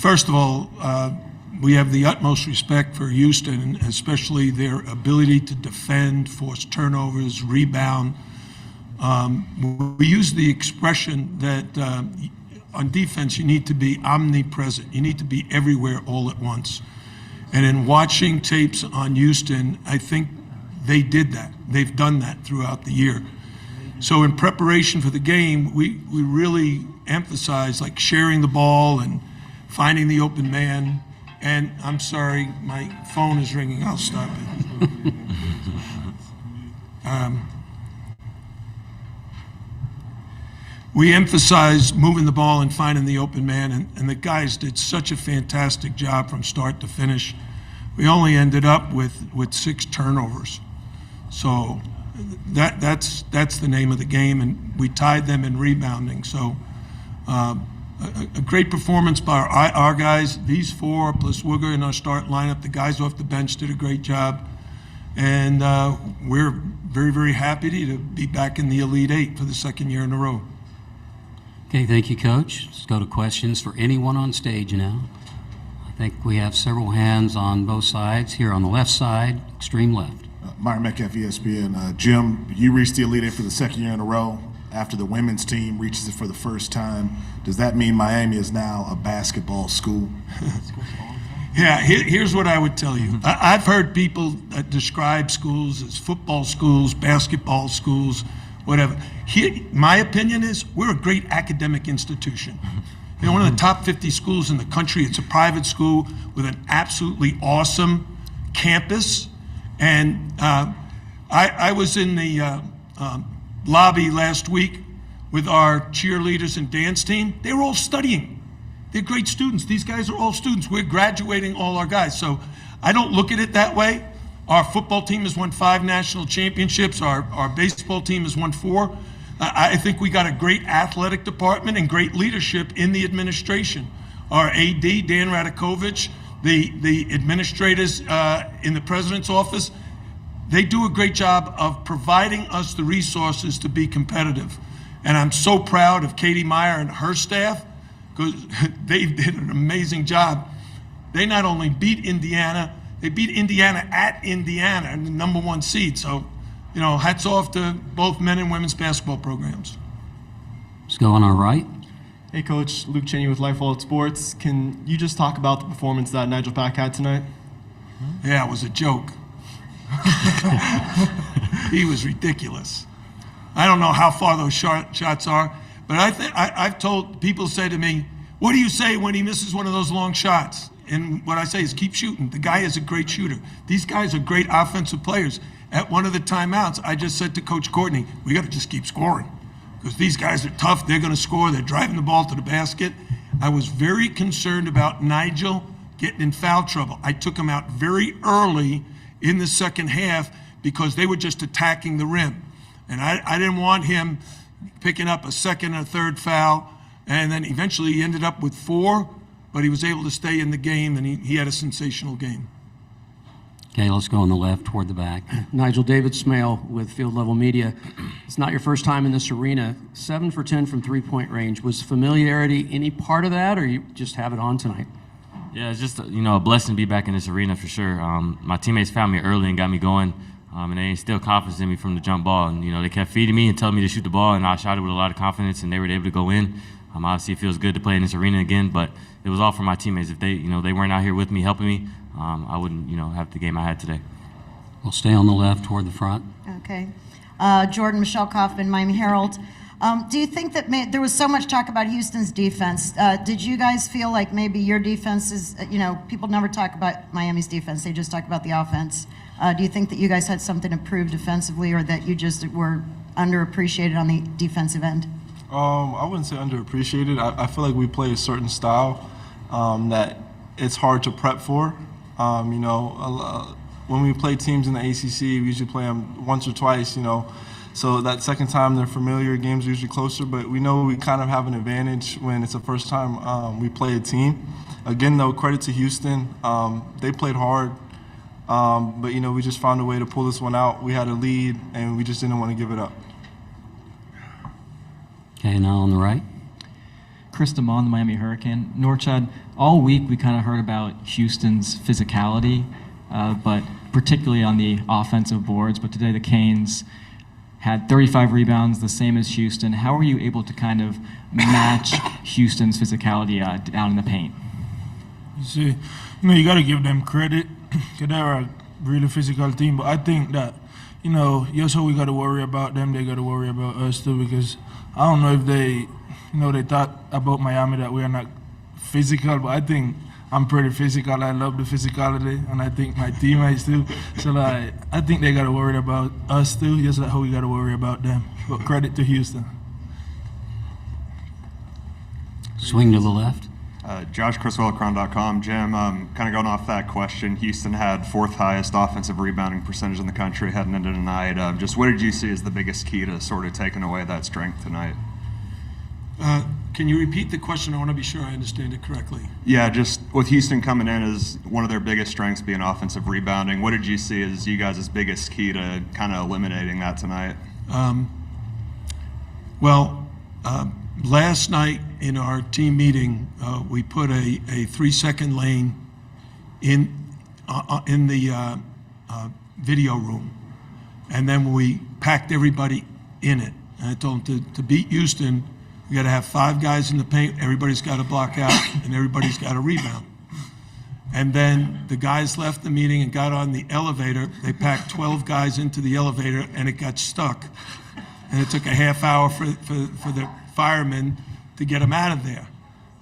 First of all, we have the utmost respect for Houston, especially their ability to defend, force turnovers, rebound. We use the expression that on defense, you need to be omnipresent. You need to be everywhere all at once. And in watching tapes on Houston, I think they did that. They've done that throughout the year. So in preparation for the game, we really emphasize like sharing the ball and finding the open man. And I'm sorry, my phone is ringing. I'll stop it. We emphasize moving the ball and finding the open man, and the guys did such a fantastic job from start to finish. We only ended up with 6 turnovers. So that's the name of the game, and we tied them in rebounding. So a great performance by our guys. These 4 plus Wooger in our start lineup. The guys off the bench did a great job, and we're very, very happy to be back in the Elite 8 for the 2nd year in a row. Okay, thank you, Coach. Let's go to questions for anyone on stage now. I think we have several hands on both sides. Here on the left side, extreme left. Myron Metcalf, ESPN. Jim, you reached the Elite Eight for the 2nd year in a row after the women's team reaches it for the first time. Does that mean Miami is now a basketball school? Yeah, here's what I would tell you. I've heard people describe schools as football schools, basketball schools, whatever. My opinion is we're a great academic institution. You know, one of the top 50 schools in the country. It's a private school with an absolutely awesome campus. And I was in the lobby last week with our cheerleaders and dance team. They were all studying. They're great students. These guys are all students. We're graduating all our guys. So I don't look at it that way. Our football team has won 5 national championships. Our baseball team has won 4. I think we got a great athletic department and great leadership in the administration. Our AD, Dan Radakovich, the administrators in the president's office, they do a great job of providing us the resources to be competitive. And I'm so proud of Katie Meyer and her staff because they did an amazing job. They not only beat Indiana, they beat Indiana at Indiana and the #1 seed. So, you know, hats off to both men and women's basketball programs. Let's go on our right. Hey, Coach. Luke Cheney with Lifehold Sports. Can you just talk about the performance that Nigel Pack had tonight? Yeah, it was a joke. He was ridiculous. I don't know how far those shots are, but I've told people say to me, what do you say when he misses one of those long shots? And what I say is keep shooting. The guy is a great shooter. These guys are great offensive players. At one of the timeouts, I just said to Coach Courtney, we got to just keep scoring because these guys are tough. They're going to score. They're driving the ball to the basket. I was very concerned about Nigel getting in foul trouble. I took him out very early in the second half because they were just attacking the rim. And I didn't want him picking up a second and a third foul. And then eventually he ended up with 4, but he was able to stay in the game, and he had a sensational game. Okay, let's go on the left toward the back. Nigel, David Smale with Field Level Media. It's not your first time in this arena. 7 for 10 from three-point range. Was familiarity any part of that, or you just have it on tonight? Yeah, it's just a blessing to be back in this arena for sure. My teammates found me early and got me going, and they instilled confidence in me from the jump ball. And they kept feeding me and telling me to shoot the ball, and I shot it with a lot of confidence, and they were able to go in. Obviously, it feels good to play in this arena again, but it was all for my teammates. If they weren't out here with me, helping me, I wouldn't, have the game I had today. We'll stay on the left toward the front. Okay. Jordan, Michelle Kaufman, Miami Herald. Do you think that there was so much talk about Houston's defense? Did you guys feel like maybe your defense is, people never talk about Miami's defense, they just talk about the offense. Do you think that you guys had something to prove defensively, or that you just were underappreciated on the defensive end? I wouldn't say underappreciated. I feel like we play a certain style that it's hard to prep for. When we play teams in the ACC, we usually play them once or twice, So that second time, they're familiar, games are usually closer, but we know we kind of have an advantage when it's the first time we play a team. Again, though, credit to Houston. They played hard, but, we just found a way to pull this one out. We had a lead, and we just didn't want to give it up. Okay, now on the right. Chris DeMond, the Miami Hurricane. Norchad, all week we kind of heard about Houston's physicality, but particularly on the offensive boards. But today the Canes had 35 rebounds, the same as Houston. How were you able to kind of match Houston's physicality down in the paint? You see, you got to give them credit because they're a really physical team. But I think that, yes, so we got to worry about them. They got to worry about us too, because I don't know if they, they thought about Miami that we are not physical, but I think I'm pretty physical. I love the physicality, and I think my teammates too. So I think they got to worry about us too, just like how we got to worry about them. But credit to Houston. Swing to the left. Josh ChriswellCrown.com. Jim, kind of going off that question, Houston had 4th highest offensive rebounding percentage in the country heading into tonight. Just what did you see as the biggest key to sort of taking away that strength tonight? Can you repeat the question? I want to be sure I understand it correctly. Yeah, just with Houston coming in as one of their biggest strengths being offensive rebounding, what did you see as you guys' biggest key to kind of eliminating that tonight? Last night in our team meeting, we put a 3-second lane in the video room, and then we packed everybody in it. And I told them to beat Houston, we got to have 5 guys in the paint, everybody's got to block out, and everybody's got to rebound. And then the guys left the meeting and got on the elevator. They packed 12 guys into the elevator, and it got stuck. And it took a half hour for the firemen to get them out of there.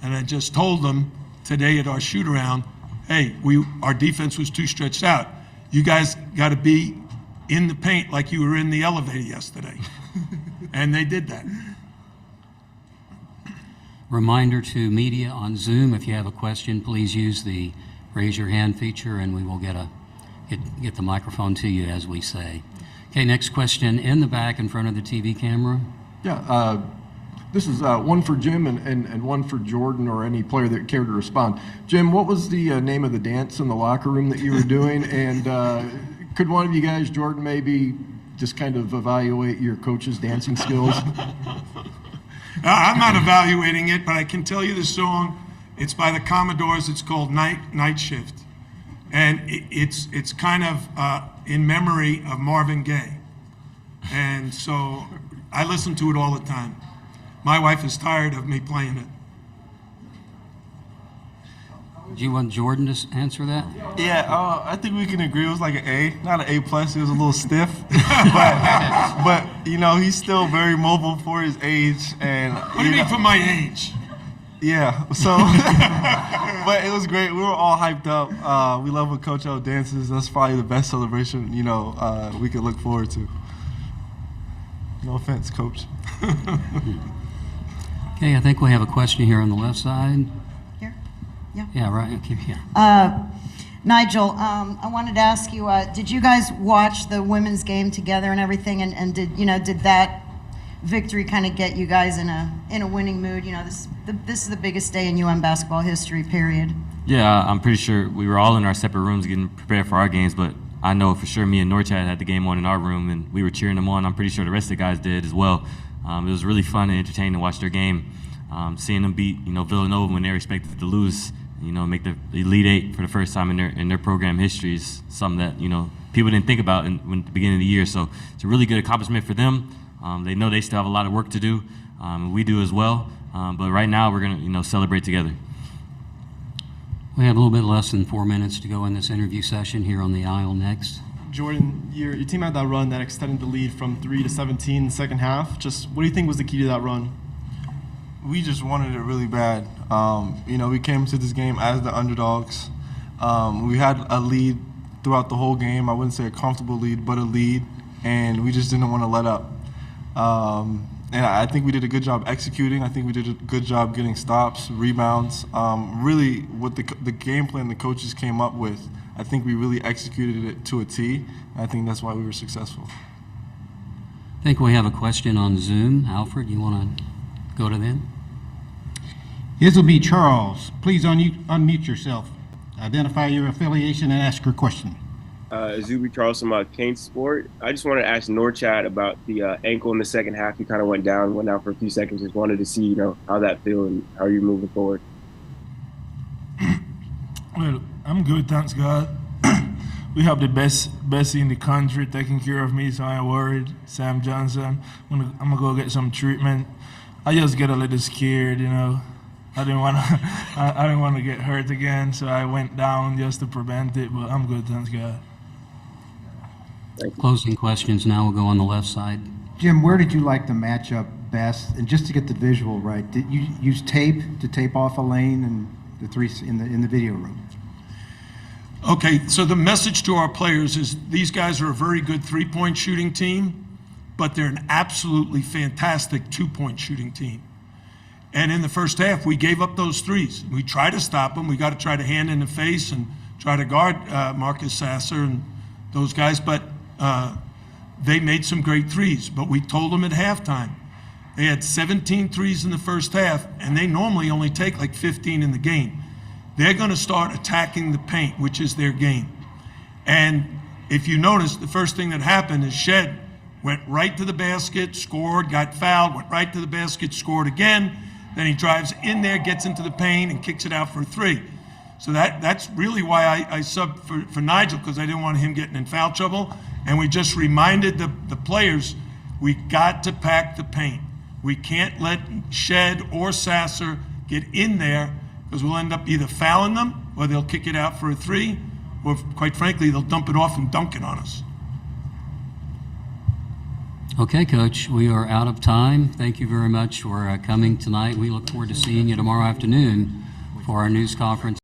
And I just told them today at our shoot-around, hey, our defense was too stretched out. You guys got to be in the paint like you were in the elevator yesterday. And they did that. Reminder to media on Zoom, if you have a question, please use the raise your hand feature and we will get the microphone to you as we say. Okay, next question in the back in front of the TV camera. Yeah, this is one for Jim and one for Jordan or any player that cared to respond. Jim, what was the name of the dance in the locker room that you were doing? And could one of you guys, Jordan, maybe just kind of evaluate your coach's dancing skills? I'm not evaluating it, but I can tell you the song. It's by the Commodores. It's called Night Shift. And it's kind of in memory of Marvin Gaye. And so I listen to it all the time. My wife is tired of me playing it. Do you want Jordan to answer that? Yeah, I think we can agree. It was like an A, not an A+. It was a little stiff, but he's still very mobile for his age. And what do you mean for my age? Yeah. So, but it was great. We were all hyped up. We love when Coach O dances. That's probably the best celebration we could look forward to. No offense, Coach. Okay, I think we have a question here on the left side. Here? Yeah. Yeah, right. Okay, yeah. Nigel, I wanted to ask you, did you guys watch the women's game together and everything? And did that victory kind of get you guys in a winning mood? This is the biggest day in UM basketball history, period. Yeah, I'm pretty sure we were all in our separate rooms getting prepared for our games, but I know for sure me and Norchad had the game on in our room, and we were cheering them on. I'm pretty sure the rest of the guys did as well. It was really fun and entertaining to watch their game. Seeing them beat, Villanova when they were expected to lose, make the Elite Eight for the first time in their program history is something that, people didn't think about in the beginning of the year. So it's a really good accomplishment for them. They know they still have a lot of work to do. We do as well. But right now we're going to, celebrate together. We have a little bit less than 4 minutes to go in this interview session here on the aisle next. Jordan, your team had that run that extended the lead from 3 to 17 in the second half. Just what do you think was the key to that run? We just wanted it really bad. We came to this game as the underdogs. We had a lead throughout the whole game. I wouldn't say a comfortable lead, but a lead, and we just didn't want to let up. And I think we did a good job executing. I think we did a good job getting stops, rebounds. Really, what the game plan the coaches came up with, I think we really executed it to a T. And I think that's why we were successful. I think we have a question on Zoom. Alfred, you want to go to them? This will be Charles. Please unmute yourself. Identify your affiliation and ask your question. Zuby Charleston, Kane Sport. I just wanted to ask Norchad about the ankle in the second half. He kind of went out for a few seconds. Just wanted to see, how that feel and how you're moving forward. Well, I'm good, thanks God. We have the best in the country taking care of me, so I ain't worried. Sam Johnson, I'm gonna go get some treatment. I just get a little scared, I didn't want to get hurt again, so I went down just to prevent it. But I'm good, thanks God. Closing questions now will go on the left side. Jim, where did you like the matchup best? And just to get the visual right, did you use tape to tape off a lane and the three in the video room? Okay, so the message to our players is these guys are a very good three-point shooting team, but they're an absolutely fantastic two-point shooting team. And in the first half, we gave up those threes. We tried to stop them. We got to try to hand in the face and try to guard Marcus Sasser and those guys, but they made some great threes. But we told them at halftime, they had 17 threes in the first half, and they normally only take like 15 in the game. They're going to start attacking the paint, which is their game. And if you notice, the first thing that happened is Shed went right to the basket, scored, got fouled, went right to the basket, scored again. Then he drives in there, gets into the paint, and kicks it out for a three. So that's really why I subbed for Nigel, because I didn't want him getting in foul trouble. And we just reminded the players, we got to pack the paint. We can't let Shed or Sasser get in there, because we'll end up either fouling them, or they'll kick it out for a three, or quite frankly, they'll dump it off and dunk it on us. Okay, Coach, we are out of time. Thank you very much for coming tonight. We look forward to seeing you tomorrow afternoon for our news conference.